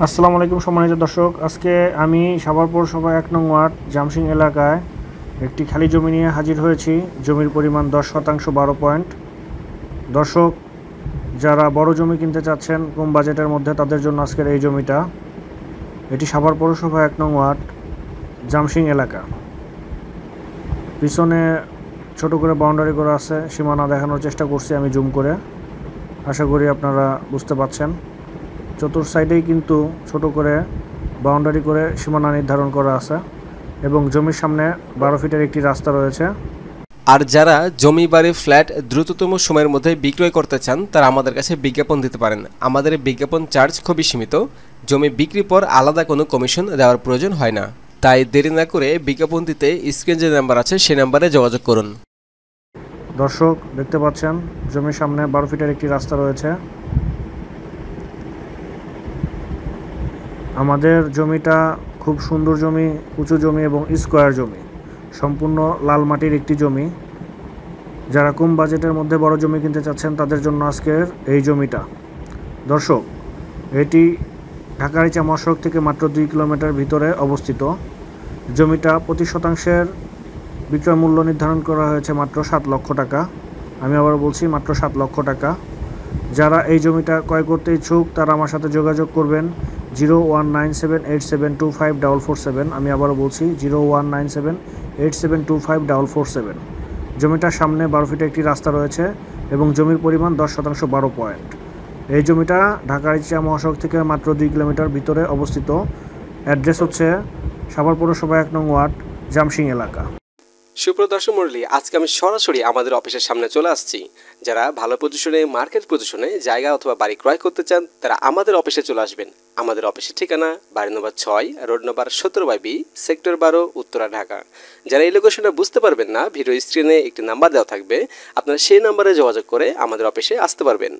আসসালামু আলাইকুম সম্মানিত দর্শক, আজকে আমি সাভার পৌরসভা ১ নং ওয়ার্ড জামসিং এলাকায় একটি খালি জমি নিয়ে হাজির হয়েছি। জমির পরিমাণ ১০ শতাংশ ১২ পয়েন্ট। দর্শক, যারা বড় জমি কিনতে চাচ্ছেন কম বাজেটের মধ্যে, তাদের জন্য আজকের এই জমিটা। এটি সাভার পৌরসভা ১ নং ওয়ার্ড জামসিং এলাকা। পিছনে ছোট করে বাউন্ডারি করা আছে, সীমানা দেখানোর চেষ্টা করছি আমি জুম করে, আশা করি আপনারা বুঝতে পারছেন। চতুর সাইডেই কিন্তু ছোট করে বাউন্ডারি করে সীমানা নির্ধারণ করা আছে এবং জমির সামনে ১২ ফিটের একটি রাস্তা রয়েছে। আর যারা জমি বাড়ি ফ্ল্যাট দ্রুততম সময়ের মধ্যে বিক্রয় করতে চান, তারা আমাদের কাছে বিজ্ঞাপন দিতে পারেন। আমাদের বিজ্ঞাপন চার্জ খুবই সীমিত। জমি বিক্রির পর আলাদা কোনো কমিশন দেওয়ার প্রয়োজন হয় না। তাই দেরি না করে বিজ্ঞাপন দিতে স্ক্রিনে যে নাম্বার আছে সেই নাম্বারে যোগাযোগ করুন। দর্শক, দেখতে পাচ্ছেন জমির সামনে ১২ ফিটের একটি রাস্তা রয়েছে। আমাদের জমিটা খুব সুন্দর জমি, উঁচু জমি এবং স্কোয়ার জমি, সম্পূর্ণ লাল মাটির একটি জমি। যারা কম বাজেটের মধ্যে বড় জমি কিনতে চাচ্ছেন, তাদের জন্য আজকের এই জমিটা। দর্শক, এটি ঢাকা-আরিচা মহাসড়ক থেকে মাত্র ২ কিলোমিটার ভিতরে অবস্থিত। জমিটা প্রতি শতাংশের বিক্রয় মূল্য নির্ধারণ করা হয়েছে মাত্র ৭ লক্ষ টাকা। আমি আবার বলছি, মাত্র ৭ লক্ষ টাকা। যারা এই জমিটা ক্রয় করতে ইচ্ছুক, তারা আমার সাথে যোগাযোগ করবেন 019787254447। আমি আবারও বলছি 019787254447। জমিটার সামনে ১২ ফিটে একটি রাস্তা রয়েছে এবং জমির পরিমাণ ১০ শতাংশ ১২ পয়েন্ট। এই জমিটা ঢাকা-আরিচা মহাসড়ক থেকে মাত্র ২ কিলোমিটার ভিতরে অবস্থিত। অ্যাড্রেস হচ্ছে সাভার পৌরসভা ১ নং ওয়ার্ড জামসিং এলাকা। সুপ্রিয় দর্শক মণ্ডলী, আজকে আমি সরাসরি আমাদের অফিসের সামনে চলে আসছি। যারা ভালো পজিশনে, মার্কেট পজিশনে জায়গা অথবা বাড়ি ক্রয় করতে চান, তারা আমাদের অফিসে চলে আসবেন। আমাদের অফিসের ঠিকানা বাড়ি নম্বর ৬, road number ১৭/B, sector ১২, Uttara, Dhaka. যারা এই লোকেশনটা বুঝতে পারবেন না, ভিডিও স্ক্রিনে একটি নাম্বার দেওয়া থাকবে, আপনারা সেই নাম্বারে যোগাযোগ করে আমাদের অফিসে আসতে পারবেন।